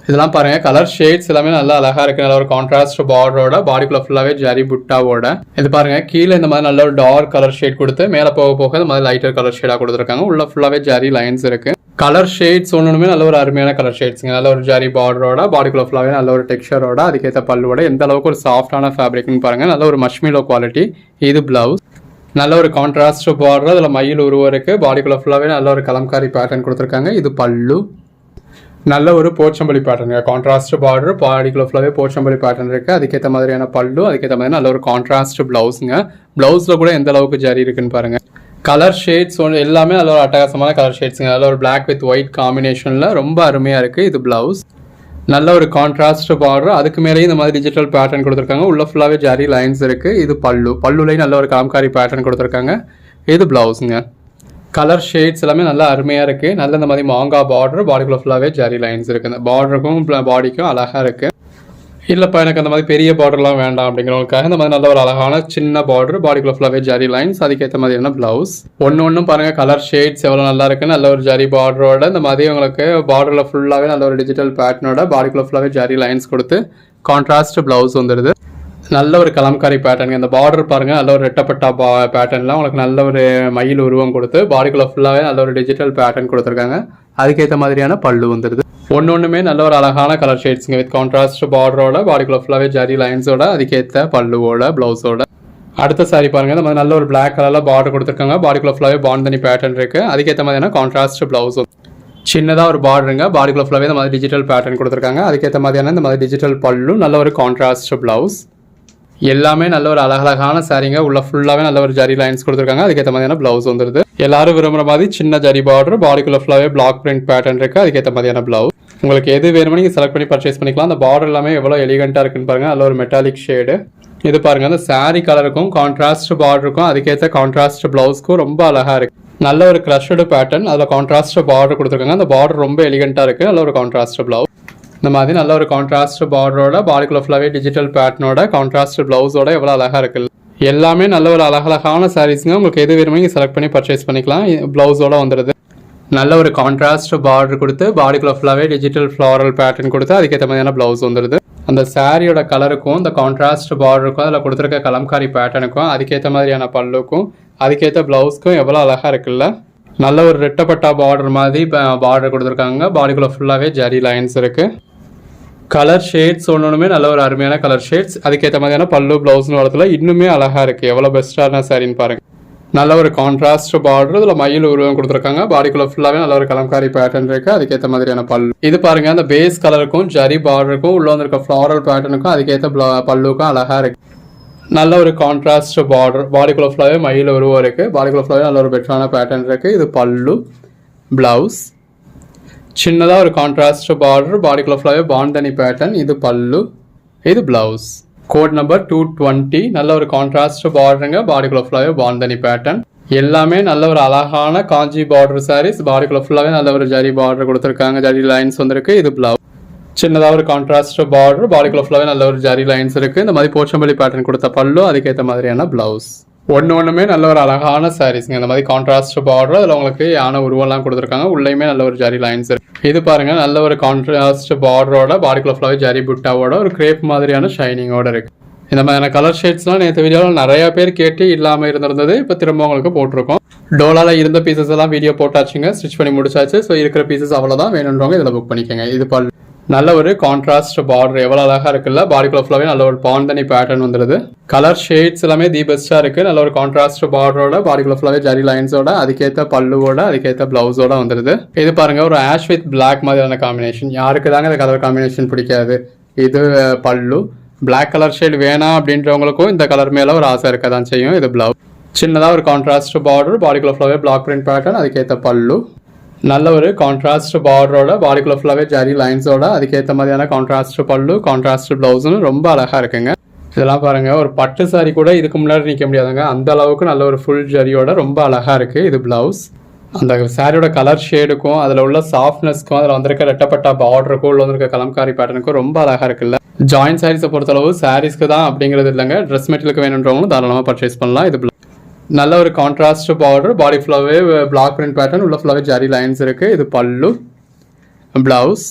இதெல்லாம் பாருங்கள் கலர் ஷேட்ஸ் எல்லாமே நல்லா அழகாக இருக்குது. நல்ல ஒரு கான்ட்ராஸ்ட் பார்டரோட பாடிக்குள்ள ஃபுல்லாகவே ஜரி புட்டாவோட இது பாருங்கள். கீழே இந்த மாதிரி நல்ல ஒரு டார்க் கலர் ஷேட் கொடுத்து மேலே போக போக இந்த மாதிரி லைட்டர் கலர் ஷேடாக கொடுத்துருக்காங்க. உள்ள ஃபுல்லாகவே ஜரி லைன்ஸ் இருக்குது. கலர் ஷேட்ஸ் ஒன்றுமே நல்ல ஒரு அருமையான கலர் ஷேட்ஸுங்க. நல்ல ஒரு ஜரி பார்டரோட பாடிக்குள்ள ஃபுல்லாகவே நல்ல ஒரு டெக்ஸ்சரோட அதுக்கேற்ற பல்லுவோட எந்த அளவுக்கு ஒரு சாஃப்டான ஃபேப்ரிக்னு பாருங்கள். நல்ல ஒரு மஷ்மிலோ குவாலிட்டி. இது ப்ளவுஸ். நல்ல ஒரு கான்ட்ராஸ்ட் பார்டர், அதில் மயில் உருவம் இருக்குது. பாடிக்குள்ள ஃபுல்லாகவே நல்ல ஒரு கலம்காரி பேட்டர்ன் கொடுத்துருக்காங்க. இது பல்லு. நல்ல ஒரு போச்சம்பள்ளி பேட்டர்னுங்க. கான்ட்ராஸ்ட் பார்டர், பாடிக்குள்ள ஃபுல்லாகவே போச்சம்பள்ளி பேட்டர்ன் இருக்குது. அதுக்கேற்ற மாதிரியான பல்லு, அதுக்கேற்ற மாதிரி நல்ல ஒரு கான்ட்ராஸ்ட் ப்ளவுஸுங்க. ப்ளவுஸில் கூட எந்த அளவுக்கு ஜரி இருக்குன்னு பாருங்கள். கலர் ஷேட்ஸ் எல்லாமே நல்ல ஒரு அட்டகாசமான கலர் ஷேட்ஸுங்க. நல்ல ஒரு பிளாக் வித் ஒயிட் காம்பினேஷனில் ரொம்ப அருமையாக இருக்குது. இது ப்ளவுஸ். நல்ல ஒரு கான்ட்ராஸ்ட் பார்டர், அதுக்கு மேலேயும் இந்த மாதிரி டிஜிட்டல் பேட்டர்ன் கொடுத்துருக்காங்க. உள்ள ஃபுல்லாகவே ஜரி லைன்ஸ் இருக்குது. இது பல்லு. பல்லுலையும் நல்ல ஒரு கலம்காரி பேட்டர்ன் கொடுத்துருக்காங்க. இது ப்ளவுஸுங்க. கலர் ஷேட்ஸ் எல்லாமே நல்லா அருமையாக இருக்குது. நல்ல இந்த மாதிரி மாங்கா பார்டர், பாடிக்குள்ள ஃபுல்லாகவே ஜரி லைன்ஸ் இருக்குது. இந்த பார்டருக்கும் பாடிக்கும் அழகாக இருக்குது. இல்லைப்பா எனக்கு அந்த மாதிரி பெரிய பார்டர்லாம் வேண்டாம் அப்படிங்கிறவங்களுக்காக இந்த மாதிரி நல்ல ஒரு அழகான சின்ன பார்டர், பாடிக்குள்ள ஃபுல்லாகவே ஜரி லைன்ஸ், அதுக்கேற்ற மாதிரியான ப்ளவுஸ். ஒன்றும் பாருங்கள் கலர் ஷேட்ஸ் எவ்வளோ நல்லா இருக்குன்னு, நல்ல ஒரு ஜரி பார்டரோட இந்த மாதிரி உங்களுக்கு பார்டரில் ஃபுல்லாகவே நல்ல ஒரு டிஜிட்டல் பேட்டர்னோட பாடிக்குள்ள ஃபுல்லாகவே ஜரி லைன்ஸ் கொடுத்து கான்ட்ராஸ்ட் ப்ளவுஸ் வந்துடுது. நல்ல ஒரு கலம்காரி பேட்டர்ன். இந்த பார்டர் பாருங்கள் நல்ல ஒரு ரெட்டப்பட்டா பேட்டர்னில் உங்களுக்கு நல்ல ஒரு மயில் உருவம் கொடுத்து பாடிக்குள்ள ஃபுல்லாகவே நல்ல ஒரு டிஜிட்டல் பேட்டர்ன் கொடுத்துருக்காங்க. அதுக்கேற்ற மாதிரியான பல்லு வந்துடுது. ஒன்றுமே நல்ல ஒரு அழகான கலர் ஷேட்ஸுங்க வித் கான்ட்ராஸ்ட் பார்டரோட பாடிக்குள்ள ஃபுல்லாகவே ஜரி லைன்ஸோட அதுக்கேற்ற பல்லுவோட ப்ளவுஸோட. அடுத்த சாரி பாருங்கள் நம்ம நல்ல ஒரு பிளாக் கலரில் பார்டர் கொடுத்துருக்காங்க. பாடிக்குள்ள ஃபுல்லாகவே பாண்டனி பேட்டர்ன் இருக்குது. அதுக்கேற்ற மாதிரியான கான்ட்ராஸ்ட் ப்ளவுஸ். சின்னதாக ஒரு பார்டருங்க. பாடிக்குள்ள ஃபுல்லாகவே இந்த மாதிரி டிஜிட்டல் பேட்டர்ன் கொடுத்துருக்காங்க. அதுக்கேற்ற மாதிரியான இந்த மாதிரி டிஜிட்டல் பல்லு, நல்ல ஒரு கான்ட்ராஸ்ட் ப்ளவுஸ். எல்லாமே நல்ல ஒரு அழகழகான சாரீங்க. உள்ள ஃபுல்லாகவே நல்ல ஒரு ஜரி லைன்ஸ் கொடுத்துருக்காங்க. அதுக்கேற்ற மாதிரியான ப்ளவுஸ் வந்துருது. எல்லாரும் விரும்புகிற மாதிரி சின்ன ஜரி பார்டர், பாடிக்குள்ள ஃபுல்லாகவே பிளாக் பிரிண்ட் பேட்டர்ன் இருக்குது. அதுக்கேற்ற மாதிரியான ப்ளவுஸ். உங்களுக்கு எது வேணுமோ நீங்கள் செலக்ட் பண்ணி பர்ச்சேஸ் பண்ணிக்கலாம். அந்த பார்டர் எல்லாமே எவ்வளோ எலிகெண்ட்டாக இருக்குன்னு பாருங்கள். நல்ல ஒரு மெட்டாலிக் ஷேடு. இது பாருங்கள் அந்த சாரீ கலருக்கும் கான்ட்ராஸ்ட் பார்டருக்கும் அதுக்கேற்ற கான்ட்ராஸ்ட் ப்ளவுஸ்க்கும் ரொம்ப அழகாக இருக்குது. நல்ல ஒரு க்ரஷ்டு பேட்டர்ன், அதில் கான்ட்ராஸ்ட் பார்டர் கொடுத்துருக்காங்க. அந்த பார்டர் ரொம்ப எலிகெண்ட்டாக இருக்குது. நல்ல ஒரு கான்ட்ராஸ்ட் ப்ளவுஸ். இந்த மாதிரி நல்ல ஒரு கான்ட்ராஸ்ட் பார்டரோட பாடிக்குள்ள ஃபுல்லாகவே டிஜிட்டல் பேட்டர்னோட கான்ட்ராஸ்ட் ப்ளவுஸோட எவ்வளோ அழகாக இருக்குது. எல்லாமே நல்ல ஒரு அழகழகான சாரீஸுங்க. உங்களுக்கு எது வேணுமோ நீங்கள் செலக்ட் பண்ணி பர்ச்சேஸ் பண்ணிக்கலாம். ப்ளவுஸோட வந்துடுது. நல்ல ஒரு கான்ட்ராஸ்ட் பார்டர் கொடுத்து பாடிக்குள்ள ஃபுல்லாகவே டிஜிட்டல் ஃப்ளாரல் பேட்டர்ன் கொடுத்து அதுக்கேற்ற மாதிரியான ப்ளவுஸ் வந்துடுது. அந்த சாரியோட கலருக்கும் இந்த கான்ட்ராஸ்ட் பார்டருக்கும் அதில் கொடுத்துருக்க கலம்காரி பேட்டர்னுக்கும் அதுக்கேற்ற மாதிரியான பல்லுக்கும் அதுக்கேற்ற ப்ளவுஸ்க்கும் எவ்வளோ அழகாக இருக்குல்ல. நல்ல ஒரு ரெட்டப்பட்டா பார்டர் மாதிரி பார்டர் கொடுத்துருக்காங்க. பாடிக்குள்ள ஃபுல்லாகவே ஜரி லைன்ஸ் இருக்குது. கலர் ஷேட்ஸ் ஒன்றுமே நல்ல ஒரு அருமையான கலர் ஷேட்ஸ். அதுக்கேற்ற மாதிரியான பல்லு ப்ளவுஸ்னு வரத்துல இன்னுமே அழகாக இருக்குது. எவ்வளோ பெஸ்ட்டான சாரின்னு பாருங்கள். நல்ல ஒரு கான்ட்ராஸ்ட் பார்டர், இதில் மயில் உருவம் கொடுத்துருக்காங்க. பாடிக்குள்ள ஃபுல்லாகவே நல்ல ஒரு கலம்காரி பேட்டர்ன் இருக்குது. அதுக்கேற்ற மாதிரியான பல்லு. இது பாருங்கள் அந்த பேஸ் கலருக்கும் ஜரி பார்டருக்கும் உள்ள வந்திருக்க ஃப்ளாரல் பேட்டர்னுக்கும் அதுக்கேற்ற பல்லுக்கும் அழகாக இருக்குது. நல்ல ஒரு கான்ட்ராஸ்ட் பார்டர், பாடிக்குள்ள ஃபுல்லாகவே மயில் உருவம் இருக்குது. பாடிக்குள்ள ஃபுல்லாகவே நல்ல ஒரு பெட்டரான பேட்டர்ன் இருக்குது. இது பல்லு, ப்ளவுஸ். சின்னதாக ஒரு கான்ட்ராஸ்ட் பார்டர், பாடிக்குள்ள ஃபுல்லாகவே பாண்டனி பேட்டர்ன். இது பல்லு, இது ப்ளவுஸ். Code number 220. நல்ல ஒரு கான்ட்ராஸ்ட் பார்டருங்க. பாடிக்குள்ள ஃபுல்லாகவே பாண்டனி பேட்டர்ன். எல்லாமே நல்ல ஒரு அழகான காஞ்சி பார்டர் சாரீஸ். பாடிக்குள்ள ஃபுல்லாகவே நல்ல ஒரு ஜரி பார்டர் கொடுத்துருக்காங்க. ஜரி லைன்ஸ் வந்துருக்கு. இது ப்ளவுஸ். சின்னதாக ஒரு கான்ட்ராஸ்ட் பார்டர், பாடிக்குள்ள ஃபுல்லாகவே நல்ல ஒரு ஜரி லைன்ஸ் இருக்குது. இந்த மாதிரி போச்சம்பள்ளி பேட்டர்ன் கொடுத்த பல்லு, அதுக்கேற்ற மாதிரியான ப்ளவுஸ். ஒன்றுமே நல்ல ஒரு அழகான சாரீஸ்ங்க. இந்த மாதிரி கான்ட்ராஸ்ட் பார்டர், அதில் உங்களுக்கு யானை உருவெல்லாம் கொடுத்துருக்காங்க. உள்ளேயுமே நல்ல ஒரு ஜரி லைன்ஸ் இருக்கு. இது பாருங்க நல்ல ஒரு கான்ட்ராஸ்ட் பார்டரோட பாடிக்குள்ள ஃபுல்லாகவே ஜரி புட்டாவோட ஒரு கிரேப் மாதிரியான ஷைனிங்கோட இருக்கு. இந்த மாதிரியான கலர் ஷேட்ஸ்லாம் நேற்று வீடியோவில் நிறைய பேர் கேட்டு இல்லாமல் இருந்திருந்தது. இப்போ திரும்ப உங்களுக்கு போட்டிருக்கோம். டோலாவில் இருந்த பீசஸ் எல்லாம் வீடியோ போட்டாச்சுங்க. ஸ்டிச் பண்ணி முடிச்சாச்சு. ஸோ இருக்கிற பீசஸ் அவ்வளோதான். வேணுன்றவங்க இதில் புக் பண்ணிக்கோங்க. இது பல் நல்ல ஒரு கான்ட்ராஸ்ட் பார்டர் எவ்வளோ அழகாக இருக்குல்ல. பாடிக்குள்ள ஃபுல்லாகவே நல்ல ஒரு பாண்டனி பேட்டர்ன் வந்துடுது. கலர் ஷேட்ஸ் எல்லாமே தி பெஸ்ட்டாக இருக்குது. நல்ல ஒரு கான்ட்ராஸ்ட் பார்டரோட பாடிக்குள்ள ஃபுல்லாகவே ஜரி லைன்ஸோட அதுக்கேற்ற பல்லுவோட அதுக்கேற்ற ப்ளவுஸோட வந்துடுது. இது பாருங்க ஒரு ஆஷ் வித் பிளாக் மாதிரியான காம்பினேஷன். யாருக்கு தாங்க இந்த கலர் காம்பினேஷன் பிடிக்காது. இது பல்லு. பிளாக் கலர் ஷேட் வேணாம் அப்படின்றவங்களுக்கும் இந்த கலர் மேலே ஒரு ஆசை இருக்க தான் செய்யும். இது ப்ளவுஸ். சின்னதாக ஒரு கான்ட்ராஸ்ட் பார்டர், பாடிக்குள்ள ஃபுல்லாகவே பிளாக் பிரிண்ட் பேட்டர்ன், அதுக்கேற்ற பல்லு. நல்ல ஒரு கான்ட்ராஸ்ட் பார்டரோட பாடிக்குள்ள ஃபுல்லாகவே ஜரி லைன்ஸோட அதுக்கேற்ற மாதிரியான கான்ட்ராஸ்ட் பல்லு, கான்ட்ராஸ்ட் ப்ளவுஸ்னு ரொம்ப அழகாக இருக்குங்க. இதெல்லாம் பாருங்கள் ஒரு பட்டு சாரி கூட இதுக்கு முன்னாடி நிற்க முடியாதுங்க. அந்த அளவுக்கு நல்ல ஒரு ஃபுல் ஜரியோட ரொம்ப அழகாக இருக்குது. இது ப்ளவுஸ். அந்த சாரியோட கலர் ஷேடுக்கும் அதில் உள்ள சாஃப்ட்னஸ்க்கும் அதில் வந்திருக்க ரெட்டப்பட்டா பார்டருக்கும் உள்ள வந்திருக்க கலம்காரி பேட்டர்னுக்கும் ரொம்ப அழகாக இருக்குல்ல. ஜாயின்ட் சாரீஸை பொறுத்தளவு சாரீஸ்க்கு தான் அப்படிங்கிறது இல்லைங்க. ட்ரெஸ் மெட்டீரியலுக்கு வேணுன்றவங்களும் தாராளமாக பர்ச்சேஸ் பண்ணலாம். இது நல்ல ஒரு கான்ட்ராஸ்ட் பார்டர், பாடி ஃபுல்லாகவே பிளாக் பிரிண்ட் பேட்டர்ன், உள்ள ஃபுல்லாகவே ஜரி லைன்ஸ் இருக்குது. இது பல்லு, ப்ளவுஸ்.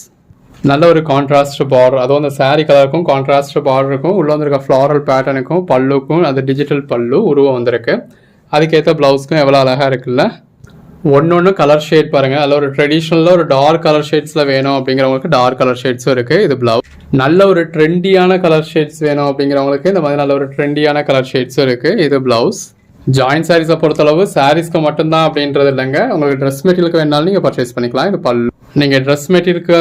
நல்ல ஒரு கான்ட்ராஸ்ட் பார்டர், அதுவும் அந்த சாரீ கலருக்கும் கான்ட்ராஸ்ட் பார்டருக்கும் உள்ள வந்திருக்க ஃப்ளாரல் பேட்டர்னுக்கும் பல்லுக்கும் அது டிஜிட்டல் பல்லு உருவம் வந்திருக்கு. அதுக்கேற்ற ப்ளவுஸ்க்கும் எவ்வளோ அழகாக இருக்குல்ல. ஒன்று கலர் ஷேட் பாருங்கள். அதில் ஒரு ட்ரெடிஷ்னலில் ஒரு டார்க் கலர் ஷேட்ஸில் வேணும் அப்படிங்கிறவங்களுக்கு டார்க் கலர் ஷேட்ஸும் இருக்குது. இது ப்ளவுஸ். நல்ல ஒரு ட்ரெண்டியான கலர் ஷேட்ஸ் வேணும் அப்படிங்கிறவங்களுக்கு இந்த மாதிரி நல்ல ஒரு ட்ரெண்டியான கலர் ஷேட்ஸும் இருக்குது. இது ப்ளவுஸ். ஜாயின்ட் சாரீஸை பொறுத்தளவு சாரீஸ்க்கு மட்டும்தான் அப்படின்றது இல்லைங்க. உங்களுக்கு ட்ரெஸ் மெட்டீரியலுக்கு வேணாலும் நீங்கள் பர்ச்சேஸ் பண்ணிக்கலாம். இது பல்லு. நீங்கள் ட்ரெஸ் மெட்டீரியலுக்கு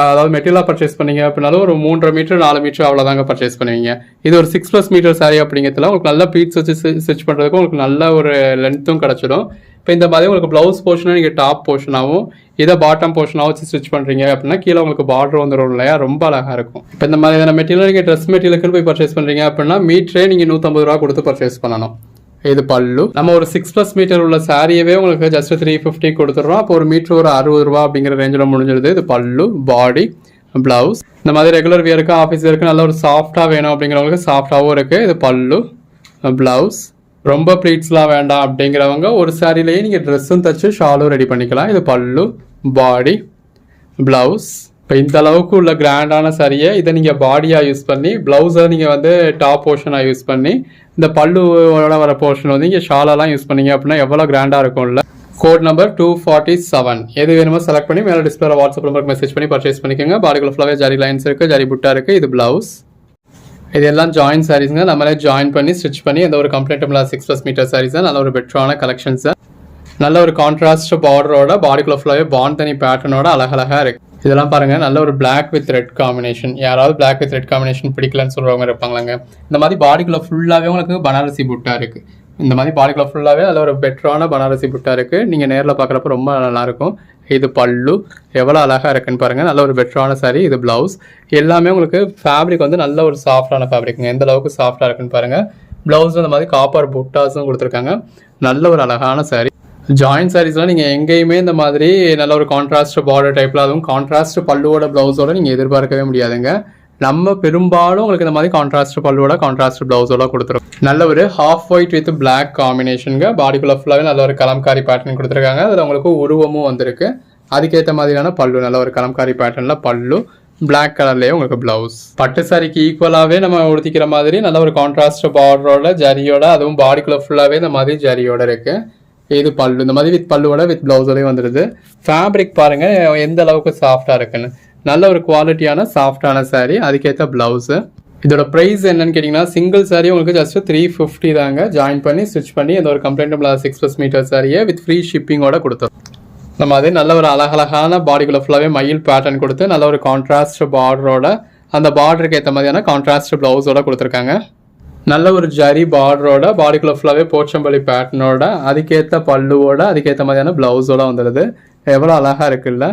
அதாவது மெட்டீரியலாக பர்ச்சேஸ் பண்ணீங்க அப்படின்னாலும் ஒரு 3.5 மீட்டர் 4 மீட்டர் அவ்வளோதாங்க பர்ச்சேஸ் பண்ணுவீங்க. இது ஒரு 6+ மீட்டர் சாரீ அப்படிங்கிறதுல உங்களுக்கு நல்ல பீட்ஸ் வச்சு ஸ்டிச் பண்ணுறதுக்கு உங்களுக்கு நல்ல ஒரு லென்த்தும் கிடச்சிடும். இப்போ இந்த மாதிரி உங்களுக்கு ப்ளவுஸ் போர்ஷனாக நீங்கள் டாப் போர்ஷனாகவும் இதை பாட்டம் போர்ஷனாக வச்சு ஸ்டிச் பண்ணுறீங்க அப்படின்னா கீழே உங்களுக்கு பார்டர் வந்துடும் இல்லையா, ரொம்ப அழகாக இருக்கும். இப்போ இந்த மாதிரியான மெட்டீரியல் நீங்கள் ட்ரெஸ் மெட்டீரியலுக்குன்னு போய் பர்ச்சேஸ் பண்ணுறீங்க அப்படின்னா மீட்டரே நீங்கள் 150 ரூபா கொடுத்து பர்ச்சேஸ் பண்ணணும். இது பல்லு. நம்ம ஒரு 6+ மீட்டர் உள்ள சாரியவே உங்களுக்கு ஜஸ்ட் 350 கொடுத்துட்றோம். அப்போ ஒரு மீட்டர் ஒரு 60 ரூபா அப்படிங்கிற ரேஞ்சில் முடிஞ்சிடுது. இது பல்லு, பாடி. ப்ளவுஸ். இந்த மாதிரி ரெகுலர் வியருக்கு ஆஃபீஸ் வியருக்கு நல்ல ஒரு சாஃப்டாக வேணும் அப்படிங்கிறவங்களுக்கு சாஃப்டாகவும் இருக்குது. இது பல்லு. ப்ளவுஸ். ரொம்ப ப்ளீட்ஸ்லாம் வேண்டாம் அப்படிங்கிறவங்க ஒரு சாரிலேயே நீங்கள் ட்ரெஸ்ஸும் தைச்சு ஷாலும் ரெடி பண்ணிக்கலாம். இது பல்லு. பாடி. ப்ளவுஸ். இப்போ இந்த அளவுக்கு உள்ள கிராண்டான சாரியை இதை நீங்கள் பாடியாக யூஸ் பண்ணி ப்ளவுஸை நீங்கள் வந்து டாப் போர்ஷனாக யூஸ் பண்ணி இந்த பல்லுவோட வர போர்ஷன் வந்து இங்கே ஷாலெல்லாம் யூஸ் பண்ணீங்க அப்படின்னா எவ்வளோ கிராண்டாக இருக்கும்ல. Code number 247. எது வேணுமோ செலக்ட் பண்ணி மேலே டிஸ்பிளே வாட்ஸ்அப் நம்பருக்கு மெசேஜ் பண்ணி பர்ச்சேஸ் பண்ணிக்கோங்க. பாடிக்குள்ள ஃபுல்லாகவே ஜரி லைன்ஸ் இருக்குது, ஜரி புட்டா இருக்குது. இது ப்ளவுஸ். இது எல்லாம் ஜாயின் சாரீஸ்ங்க. நம்மளே ஜாயின் பண்ணி ஸ்டிச் பண்ணி எந்த ஒரு கம்ப்ளைண்ட்டும் இல்லாத 6+ மீட்டர் சாரீஸ் தான். நல்ல ஒரு பெட்டரான கலெக்ஷன்ஸ். நல்ல ஒரு கான்ட்ராஸ்ட் பார்டரோட பாடிக்குள்ள ஃபுல்லாகவே பாண்ட் தனி பேட்டர்னோட அழகழகாக இருக்குது. இதெல்லாம் பாருங்கள், நல்ல ஒரு பிளாக் வித் ரெட் காம்பினேஷன். யாராவது பிளாக் வித் ரெட் காம்பினேஷன் பிடிக்கலன்னு சொல்கிறவங்க இருப்பாங்களாங்க. இந்த மாதிரி பாடிக்குள்ள ஃபுல்லாகவே உங்களுக்கு பனாரசி புட்டா இருக்குது. இந்த மாதிரி பாடிக்குள்ள ஃபுல்லாகவே அதில் ஒரு பெட்டரான பனாரசி புட்டா இருக்குது. நீங்கள் நேரில் பார்க்குறப்ப ரொம்ப நல்லாயிருக்கும். இது பல்லு. எவ்வளோ அழகாக இருக்குன்னு பாருங்கள். நல்ல ஒரு பெட்டரான சாரீ. இது ப்ளவுஸ். எல்லாமே உங்களுக்கு ஃபேப்ரிக் வந்து நல்ல ஒரு சாஃப்டான ஃபேப்ரிக்குங்க. எந்த அளவுக்கு சாஃப்டாக இருக்குன்னு பாருங்கள். ப்ளவுஸ் இந்த மாதிரி காப்பர் புட்டாஸும் கொடுத்துருக்காங்க. நல்ல ஒரு அழகான சாரீ. ஜாயின் சாரீஸ்லாம் நீங்கள் எங்கேயுமே இந்த மாதிரி நல்ல ஒரு கான்ட்ராஸ்ட் பார்டர் டைப்பில், அதுவும் கான்ட்ராஸ்ட் பல்லுவோட ப்ளவுஸோட நீங்கள் எதிர்பார்க்கவே முடியாதுங்க. நம்ம பெரும்பாலும் உங்களுக்கு இந்த மாதிரி கான்ட்ராஸ்ட் பல்லுவோட கான்ட்ராஸ்ட் ப்ளவுஸோட கொடுத்துரும். நல்ல ஒரு ஹாஃப் ஒயிட் வித் பிளாக் காம்பினேஷனுங்க. பாடிக்குள்ள ஃபுல்லாகவே நல்ல ஒரு கலம்காரி பேட்டர்ன் கொடுத்துருக்காங்க. அதில் உங்களுக்கு உருவமும் வந்திருக்கு. அதுக்கேற்ற மாதிரியான பல்லு. நல்ல ஒரு கலம்காரி பேட்டர்னில் பல்லு. பிளாக் கலர்லேயே உங்களுக்கு ப்ளவுஸ். பட்டு சாரிக்கு ஈக்குவலாகவே நம்ம உடுத்திக்கிற மாதிரி நல்ல ஒரு கான்ட்ராஸ்ட் பார்டரோட ஜரியோட, அதுவும் பாடிக்குள்ள ஃபுல்லாகவே இந்த மாதிரி ஜரியோட இருக்குது. இது பல்லு. இந்த மாதிரி வித் பல்லுவோட வித் ப்ளவுஸோடய வந்துடுது. ஃபேப்ரிக் பாருங்கள் எந்த அளவுக்கு சாஃப்டாக இருக்குன்னு. நல்ல ஒரு குவாலிட்டியான சாஃப்டான சாரீ. அதுக்கேற்ற ப்ளவுஸு. இதோட ப்ரைஸ் என்னன்னு கேட்டிங்கன்னா, சிங்கிள் சாரீ உங்களுக்கு ஜஸ்ட் 350 தாங்க. ஜாயின் பண்ணி ஸ்டிச் பண்ணி எந்த ஒரு கம்ப்ளைண்ட்டும் இல்லாத 6+ மீட்டர் சாரியை வித் ஃப்ரீ ஷிப்பிங்கோட கொடுத்தோம். நம்ம அதே நல்ல ஒரு அழகழகான பாடிக்குள்ள ஃபுல்லாகவே மயில் பேட்டர்ன் கொடுத்து நல்ல ஒரு கான்ட்ராஸ்ட் பார்டரோட, அந்த பார்டருக்கு ஏற்ற மாதிரியான கான்ட்ராஸ்ட் ப்ளவுஸோட கொடுத்துருக்காங்க. நல்ல ஒரு ஜரி பார்டரோட பாடிக்குள்ள ஃபுல்லாகவே போச்சம்பள்ளி பேட்டர்னோட, அதுக்கேற்ற பல்லுவோட, அதுக்கேற்ற மாதிரியான ப்ளவுஸோட வந்துடுது. எவ்வளோ அழகாக இருக்குல்ல.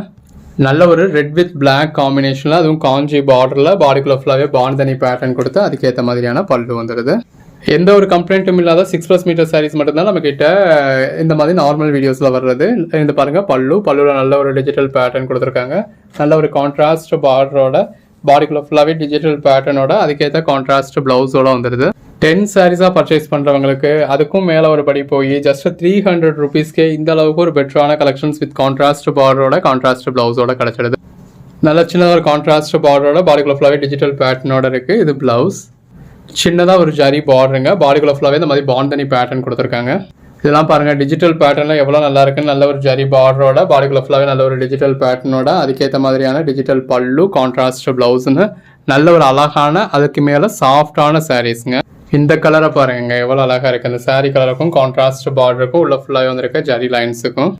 நல்ல ஒரு ரெட் வித் பிளாக் காம்பினேஷனில், அதுவும் காஞ்சி பார்டரில் பாடிக்குள்ள ஃபுல்லாகவே பாண்தனி பேட்டர்ன் கொடுத்து அதுக்கேற்ற மாதிரியான பல்லு வந்துடுது. எந்த ஒரு கம்ப்ளைண்ட்டும் இல்லாத 6+ மீட்டர் சாரீஸ் மட்டும்தான் நம்ம கிட்ட இந்த மாதிரி நார்மல் வீடியோஸில் வர்றது. இந்த பாருங்கள் பல்லுவில் நல்ல ஒரு டிஜிட்டல் பேட்டர்ன் கொடுத்துருக்காங்க. நல்ல ஒரு கான்ட்ராஸ்ட் பார்டரோட பாடிக்குள்ள ஃபுல்லாகவே டிஜிட்டல் பேட்டர்னோட அதுக்கேற்ற கான்ட்ராஸ்ட் ப்ளவுஸோட வந்துடுது. 10 சாரீஸாக பர்ச்சேஸ் பண்ணுறவங்களுக்கு அதுக்கும் மேலே ஒரு படி போய் ஜஸ்ட் 300 ருபீஸ்க்கே இந்த அளவுக்கு ஒரு பெட்டரான கலெக்ஷன்ஸ் வித் கான்ட்ராஸ்ட் பார்டரோட கான்ட்ராஸ்ட் ப்ளவுஸோட கிடச்சிடுது. நல்ல சின்னதாக ஒரு கான்ட்ராஸ்ட் பார்டரோட பாடிக்குள்ள ஃபுல்லாகவே டிஜிட்டல் பேட்டர்னோட இருக்குது. இது ப்ளவுஸ். சின்னதாக ஒரு ஜரி பார்டருங்க. பாடிக்குள்ள ஃபுல்லாகவே இந்த மாதிரி பாண்டனி பேட்டர்ன் கொடுத்துருக்காங்க. இதெல்லாம் பாருங்கள், டிஜிட்டல் பேட்டர்னில் எவ்வளோ நல்லா இருக்குன்னு. நல்ல ஒரு ஜரி பார்டரோட பாடிக்குள்ள ஃபுல்லாகவே நல்ல ஒரு டிஜிட்டல் பேட்டர்னோட அதுக்கேற்ற மாதிரியான டிஜிட்டல் பல்லு, கான்ட்ராஸ்ட் ப்ளவுஸ்னு நல்ல ஒரு அழகான, அதுக்கு மேலே சாஃப்டான சாரீஸுங்க. இந்த கலரை பாருங்க எவ்வளோ அழகாக இருக்குது. அந்த சாரீ கலருக்கும் கான்ட்ராஸ்ட் பார்டருக்கும் உள்ள ஃபுல்லாகவே வந்துருக்கு ஜரி லைன்ஸுக்கும்.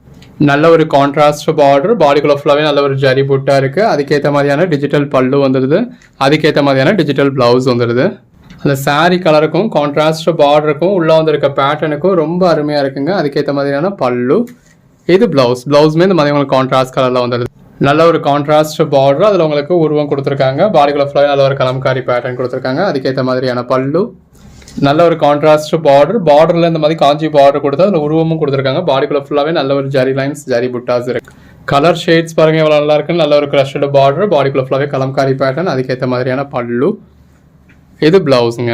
நல்ல ஒரு கான்ட்ராஸ்ட் பார்டர், பாடிக்குள்ள ஃபுல்லாகவே நல்ல ஒரு ஜரி புட்டாக இருக்குது. அதுக்கேற்ற மாதிரியான டிஜிட்டல் பல்லு வந்துடுது. அதுக்கேற்ற மாதிரியான டிஜிட்டல் ப்ளவுஸ் வந்துடுது. அந்த சாரீ கலருக்கும் கான்ட்ராஸ்ட் பார்டருக்கும் உள்ளே வந்திருக்க பேட்டர்னுக்கும் ரொம்ப அருமையாக இருக்குங்க. அதுக்கேற்ற மாதிரியான பல்லு. இது ப்ளவுஸ். ப்ளவுஸுமே இந்த மாதிரி உங்களுக்கு கான்ட்ராஸ்ட் கலரில் வந்துடுது. நல்ல ஒரு கான்ட்ராஸ்ட் பார்டர், அதில் உங்களுக்கு உருவம் கொடுத்துருக்காங்க. பாடிக்குள்ள ஃபுல்லாகவே நல்ல ஒரு கலம்காரி பேட்டர்ன் கொடுத்துருக்காங்க. அதுக்கேற்ற மாதிரியான பல்லு. நல்ல ஒரு கான்ட்ராஸ்ட் பார்டரில் இந்த மாதிரி காஞ்சி பார்டர் கொடுத்து அதில் உருவமும் கொடுத்துருக்காங்க. பாடிக்குள்ள ஃபுல்லாகவே நல்ல ஒரு ஜரி லைன்ஸ், ஜரி புட்டாஸ் இருக்கு. கலர் ஷேட்ஸ் பாருங்கள் எவ்வளோ நல்லா இருக்குன்னு. நல்ல ஒரு க்ரஷ்டு பார்டர், பாடிக்குள்ள ஃபுல்லாகவே கலம்காரி பேட்டர்ன், அதுக்கேற்ற மாதிரியான பல்லு. இது ப்ளவுஸுங்க.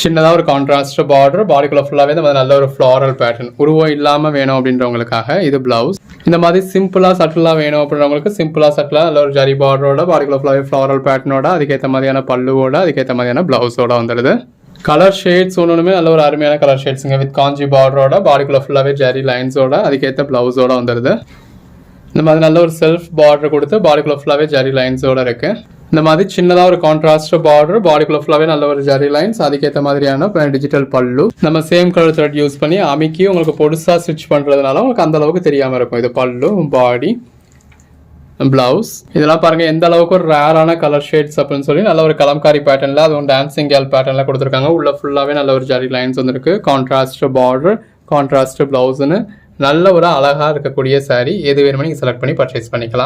சின்னதாக ஒரு கான்ட்ராஸ்ட் பார்டர், பாடிக்குள்ள ஃபுல்லாகவே இந்த மாதிரி நல்ல ஒரு ஃப்ளாரல் பேட்டர்ன், உருவம் இல்லாமல் வேணும் அப்படின்றவங்களுக்காக இது ப்ளவுஸ். இந்த மாதிரி சிம்பிளாக சட்டிலாக வேணும் அப்படின்றவங்களுக்கு சிம்பிளாக சட்டிலாக நல்ல ஒரு ஜரி பார்டரோட, பாடிக்குள்ள ஃபுல்லாகவே ஃப்ளாரல் பேட்டர்னோட, அதுக்கேற்ற மாதிரியான பல்லுவோட, அதுக்கேற்ற மாதிரியான ப்ளவுஸோட வந்துடுது. கலர் ஷேட்ஸ் ஒன்றுமே நல்ல ஒரு அருமையான கலர் ஷேட்ஸுங்க. வித் காஞ்சி பார்டரோட, பாடிக்குள்ள ஃபுல்லாகவே ஜரி லைன்ஸோட, அதுக்கேற்ற ப்ளவுஸோட வந்துடுது. இந்த மாதிரி நல்ல ஒரு செல்ஃப் பார்டர் கொடுத்து பாடிக்குள்ள ஃபுல்லாகவே ஜரி லைன்ஸோட இருக்கு. இந்த மாதிரி சின்னதாக ஒரு கான்ட்ராஸ்ட் பார்டர், பாடிக்குள்ள ஃபுல்லாகவே நல்ல ஒரு ஜரி லைன்ஸ், அதுக்கேற்ற மாதிரியான டிஜிட்டல் பல்லு. நம்ம சேம் கலர் த்ரெட் யூஸ் பண்ணி அமைக்கி உங்களுக்கு பொடுசாக ஸ்டிச் பண்ணுறதுனால உங்களுக்கு அந்த அளவுக்கு தெரியாமல் இருக்கும். இது பல்லு, பாடி, ப்ளவுஸ். இதெல்லாம் பாருங்கள் எந்த அளவுக்கு ஒரு ரேரான கலர் ஷேட்ஸ் அப்படின்னு சொல்லி நல்ல ஒரு கலம்காரி பேட்டர்னில், அதுவும் டான்சிங் கேல் பேட்டர்னில் கொடுத்துருக்காங்க. உள்ள ஃபுல்லாகவே நல்ல ஒரு ஜரி லைன்ஸ் வந்துருக்கு. கான்ட்ராஸ்ட் பார்டர், கான்ட்ராஸ்ட் ப்ளவுஸ்னு நல்ல ஒரு அழகாக இருக்கக்கூடிய சாரீ. எது வேணுமோ நீங்கள் செலக்ட் பண்ணி பர்ச்சேஸ் பண்ணிக்கலாம்.